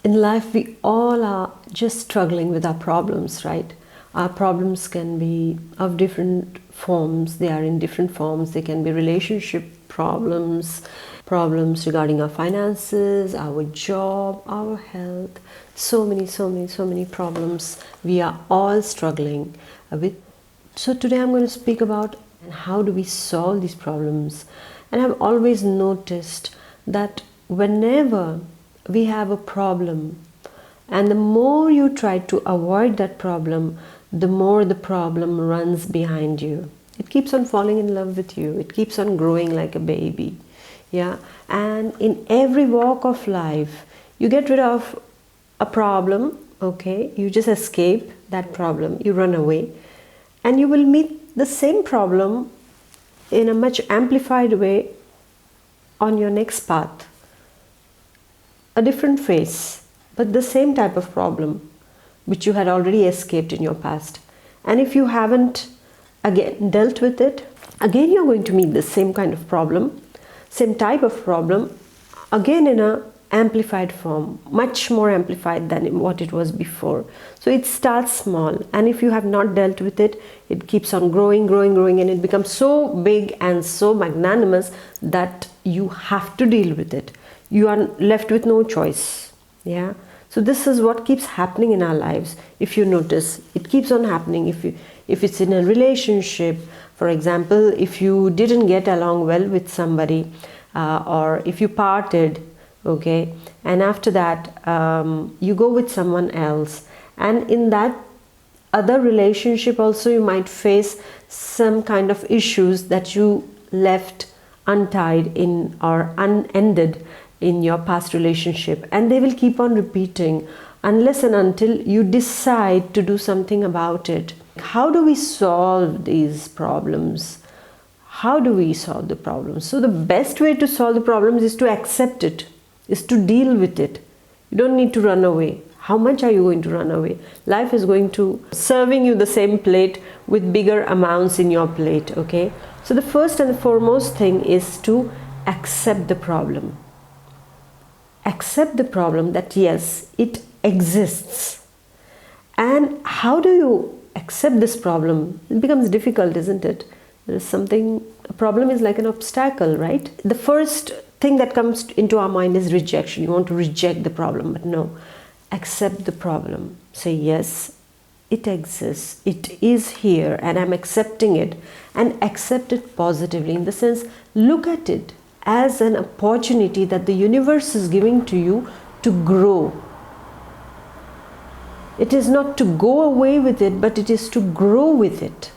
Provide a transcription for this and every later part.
In life, we all are just struggling with our problems, right? Our problems can be of different forms. They are in different forms. They can be relationship problems, problems regarding our finances, our job, our health. So many problems we are all struggling with. So today I'm going to speak about how do we solve these problems. And I've always noticed that whenever we have a problem, and the more you try to avoid that problem, the more the problem runs behind you. It keeps on falling in love with you. It keeps on growing like a baby. Yeah. And in every walk of life, you get rid of a problem, okay? You just escape that problem. You run away. And you will meet the same problem in a much amplified way on your next path. A different face, but the same type of problem which you had already escaped in your past. And if you haven't again dealt with it, again you're going to meet the same kind of problem, same type of problem, again in a amplified form, much more amplified than what it was before. So it starts small, and if you have not dealt with it, it keeps on growing, and it becomes so big and so magnanimous that you have to deal with it. You are left with no choice. Yeah. So this is what keeps happening in our lives. If you notice, it keeps on happening. If it's in a relationship, for example, if you didn't get along well with somebody, or if you parted, okay, and after that you go with someone else, and in that other relationship also you might face some kind of issues that you left untied in or unended in your past relationship, and they will keep on repeating unless and until you decide to do something about it. How do we solve these problems? How do we solve the problems? So the best way to solve the problems is to accept it, is to deal with it. You don't need to run away. How much are you going to run away? Life is going to serving you the same plate with bigger amounts in your plate, okay? So the first and the foremost thing is to accept the problem. Accept the problem that yes, it exists. And how do you accept this problem? It becomes difficult, isn't it? There is something, a problem is like an obstacle, right? The first thing that comes into our mind is rejection. You want to reject the problem, but no. Accept the problem. Say yes, it exists. It is here and I'm accepting it. And accept it positively, in the sense, look at it as an opportunity that the universe is giving to you to grow. It is not to go away with it, but it is to grow with it.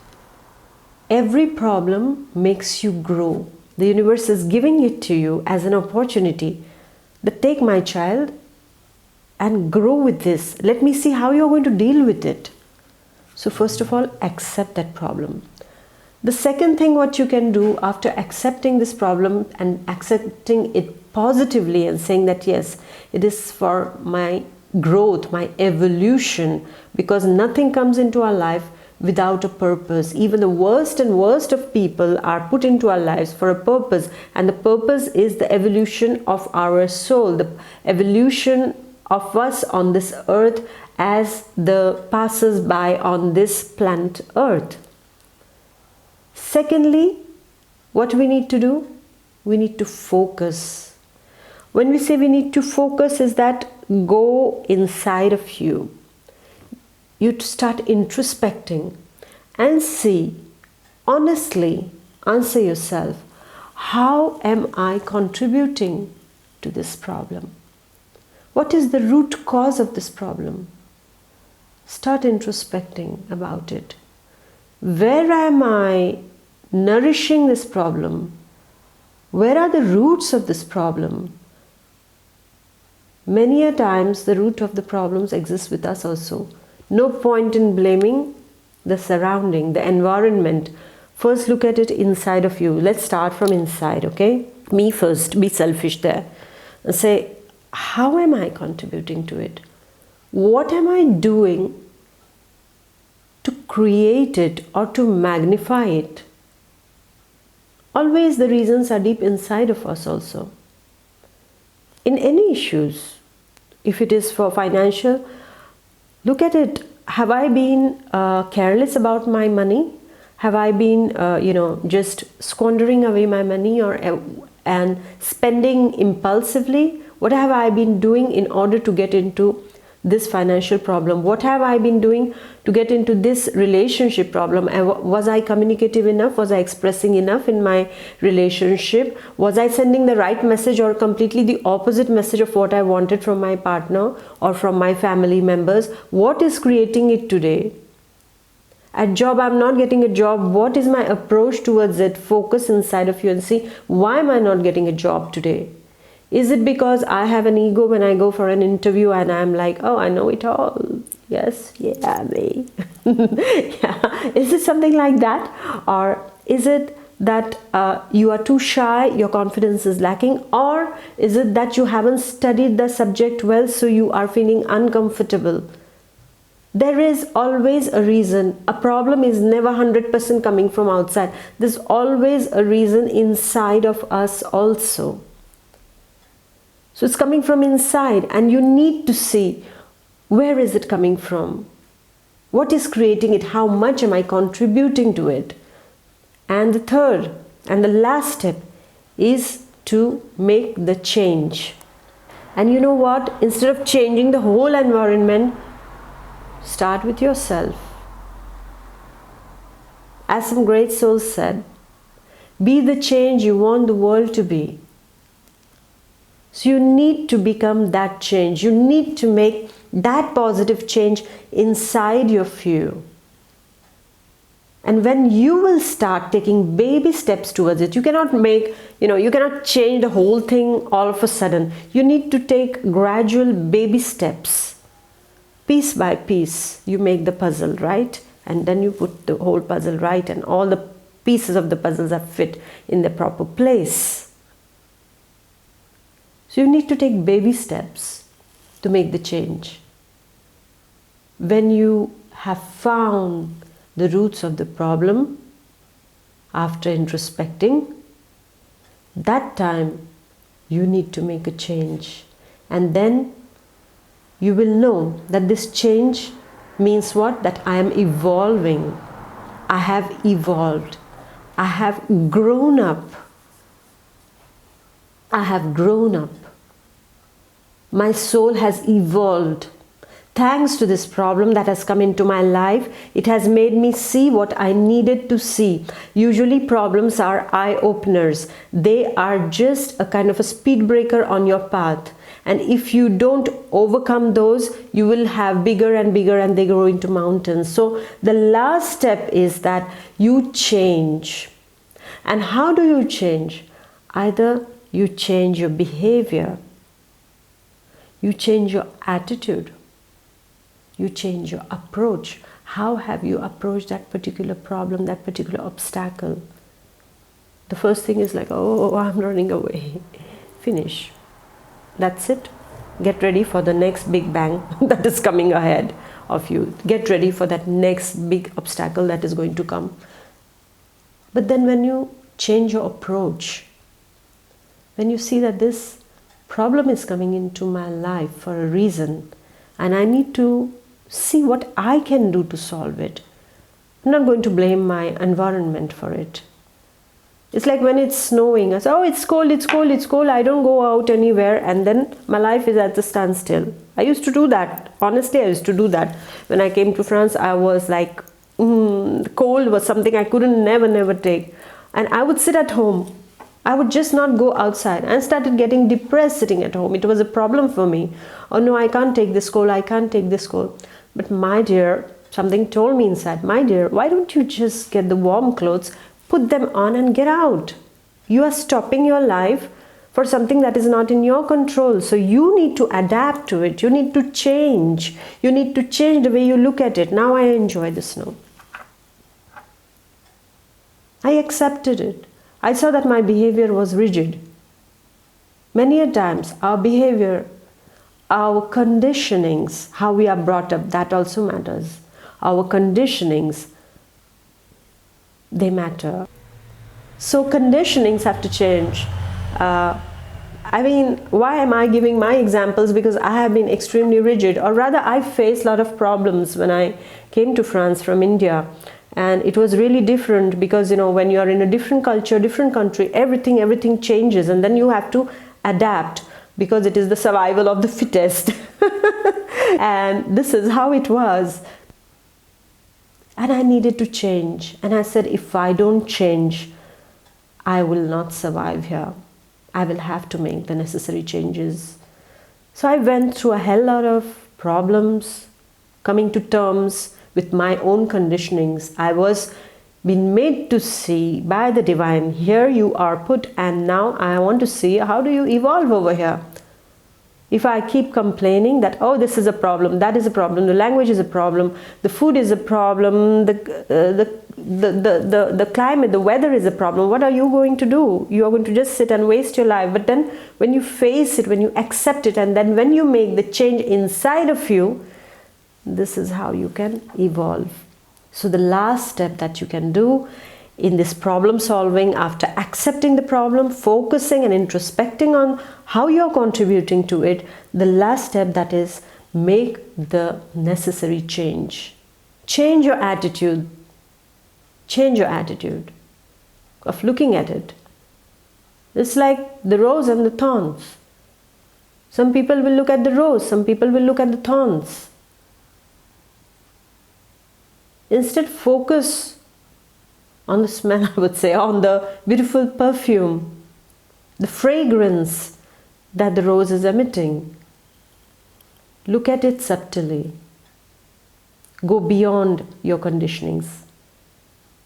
Every problem makes you grow. The universe is giving it to you as an opportunity. That take my child and grow with this. Let me see how you're going to deal with it. So first of all, accept that problem. The second thing what you can do after accepting this problem and accepting it positively and saying that yes, it is for my growth, my evolution, because nothing comes into our life without a purpose. Even the worst and worst of people are put into our lives for a purpose, and the purpose is the evolution of our soul, the evolution of us on this earth as the passers-by on this planet Earth. Secondly, what we need to do? We need to focus. When we say we need to focus, is that go inside of you. You start introspecting and see, honestly, answer yourself, how am I contributing to this problem? What is the root cause of this problem? Start introspecting about it. Where am I nourishing this problem? Where are the roots of this problem? Many a times the root of the problems exists with us also. No point in blaming the surrounding, the environment. First look at it inside of you. Let's start from inside, okay? Me first, be selfish there. And say, how am I contributing to it? What am I doing to create it or to magnify it? Always the reasons are deep inside of us also. In any issues, If it is for financial, look at it. Have I been careless about my money? Have I been, just squandering away my money and spending impulsively? What have I been doing in order to get into this financial problem? What have I been doing to get into this relationship problem? Was I communicative enough? Was I expressing enough in my relationship? Was I sending the right message or completely the opposite message of what I wanted from my partner or from my family members? What is creating it today? At job, I'm not getting a job. What is my approach towards it? Focus inside of you and see, why am I not getting a job today? Is it because I have an ego when I go for an interview and I'm like, oh, I know it all. Yes, yeah, me. Yeah. Is it something like that? Or is it that you are too shy, your confidence is lacking? Or is it that you haven't studied the subject well, so you are feeling uncomfortable? There is always a reason. A problem is never 100% coming from outside. There's always a reason inside of us also. So it's coming from inside, and you need to see, where is it coming from? What is creating it? How much am I contributing to it? And the third and the last step is to make the change. And you know what? Instead of changing the whole environment, start with yourself. As some great souls said, be the change you want the world to be. So you need to become that change. You need to make that positive change inside of you. And when you will start taking baby steps towards it, you cannot you cannot change the whole thing all of a sudden. You need to take gradual baby steps. Piece by piece, you make the puzzle, right? And then you put the whole puzzle right, and all the pieces of the puzzles are fit in the proper place. So you need to take baby steps to make the change. When you have found the roots of the problem, after introspecting, that time you need to make a change. And then you will know that this change means what? That I am evolving. I have evolved. I have grown up. I have grown up. My soul has evolved. Thanks to this problem that has come into my life, it has made me see what I needed to see. Usually problems are eye-openers. They are just a kind of a speed breaker on your path. And if you don't overcome those, you will have bigger and bigger, and they grow into mountains. So the last step is that you change. And how do you change? Either you change your behavior, you change your attitude, you change your approach. How have you approached that particular problem, that particular obstacle? The first thing is like, oh, I'm running away. Finish. That's it. Get ready for the next big bang that is coming ahead of you. Get ready for that next big obstacle that is going to come. But then when you change your approach, when you see that this problem is coming into my life for a reason, and I need to see what I can do to solve it. I'm not going to blame my environment for it. It's like when it's snowing, I say, oh, it's cold, it's cold, it's cold, I don't go out anywhere, and then my life is at the standstill. I used to do that. Honestly, I used to do that. When I came to France, I was like, cold was something I couldn't never take. And I would sit at home. I would just not go outside, and started getting depressed sitting at home. It was a problem for me. Oh no, I can't take this cold, I can't take this cold. But my dear, something told me inside, my dear, why don't you just get the warm clothes, put them on and get out? You are stopping your life for something that is not in your control. So you need to adapt to it. You need to change. You need to change the way you look at it. Now I enjoy the snow. I accepted it. I saw that my behavior was rigid. Many a times our behavior, our conditionings, how we are brought up, that also matters. Our conditionings, they matter. So conditionings have to change. I mean, why am I giving my examples? Because I have been extremely rigid, or rather I faced a lot of problems when I came to France from India. And it was really different because, you know, when you are in a different culture, different country, everything changes, and then you have to adapt because it is the survival of the fittest. And this is how it was. And I needed to change. And I said, if I don't change, I will not survive here. I will have to make the necessary changes. So I went through a hell lot of problems, coming to terms with my own conditionings. I was been made to see by the divine, here you are put, and now I want to see how do you evolve over here. If I keep complaining that, oh, this is a problem, that is a problem, the language is a problem, the food is a problem, the climate, the weather is a problem, what are you going to do? You are going to just sit and waste your life. But then when you face it, when you accept it, and then when you make the change inside of you, this is how you can evolve. So the last step that you can do in this problem solving, after accepting the problem, focusing and introspecting on how you are contributing to it, the last step, that is, make the necessary change. Change your attitude. Change your attitude of looking at it. It's like the rose and the thorns. Some people will look at the rose, some people will look at the thorns. Instead, focus on the smell, I would say, on the beautiful perfume, the fragrance that the rose is emitting. Look at it subtly. Go beyond your conditionings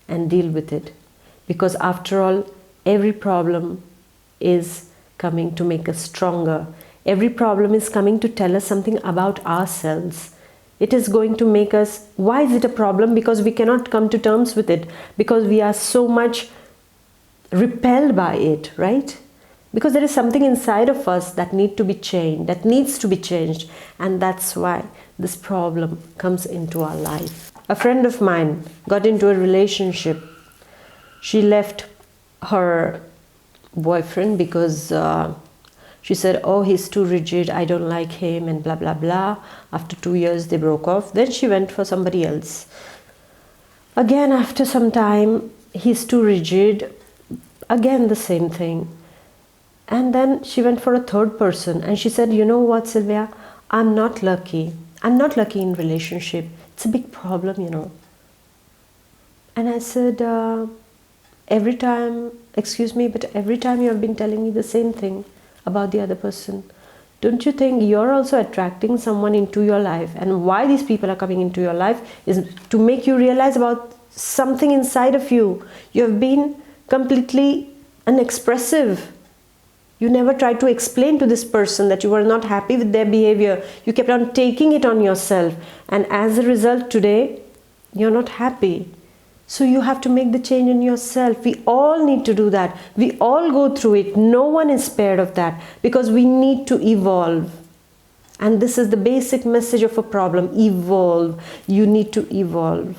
and deal with it. Because after all, every problem is coming to make us stronger. Every problem is coming to tell us something about ourselves. It is going to make us, why is it a problem? Because we cannot come to terms with it. Because we are so much repelled by it, right? Because there is something inside of us that needs to be changed, and that's why this problem comes into our life. A friend of mine got into a relationship. She left her boyfriend because she said, oh, he's too rigid, I don't like him, and blah blah blah. After 2 years they broke off. Then she went for somebody else. Again, after some time, he's too rigid. Again the same thing. And then she went for a third person, and she said, you know what, Sylvia, I'm not lucky. I'm not lucky in relationship. It's a big problem, you know. And I said, every time, excuse me, but every time you have been telling me the same thing about the other person, don't you think you're also attracting someone into your life? And why these people are coming into your life is to make you realize about something inside of you. You have been completely unexpressive. You never tried to explain to this person that you were not happy with their behavior. You kept on taking it on yourself. And as a result, today, you're not happy. So you have to make the change in yourself. We all need to do that. We all go through it. No one is spared of that, because we need to evolve. And this is the basic message of a problem. Evolve. You need to evolve.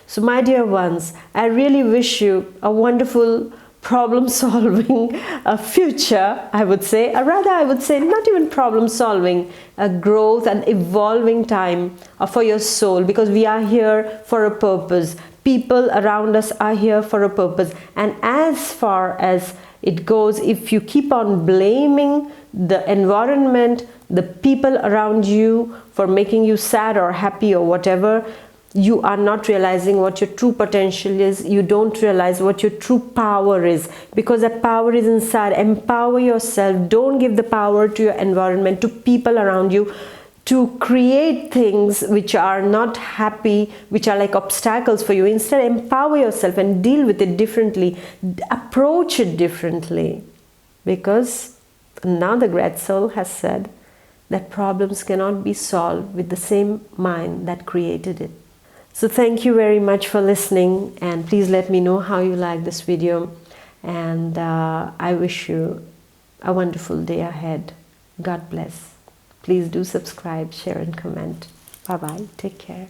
So my dear ones, I really wish you a wonderful problem solving future, I would say, or rather I would say not even problem solving, a growth and evolving time for your soul, because we are here for a purpose. People around us are here for a purpose. And as far as it goes, if you keep on blaming the environment, the people around you for making you sad or happy or whatever, you are not realizing what your true potential is. You don't realize what your true power is, because that power is inside. Empower yourself. Don't give the power to your environment, to people around you, to create things which are not happy, which are like obstacles for you. Instead, empower yourself and deal with it differently. Approach it differently. Because now the great soul has said that problems cannot be solved with the same mind that created it. So thank you very much for listening, and please let me know how you like this video, and I wish you a wonderful day ahead. God bless. Please do subscribe, share and comment. Bye bye. Take care.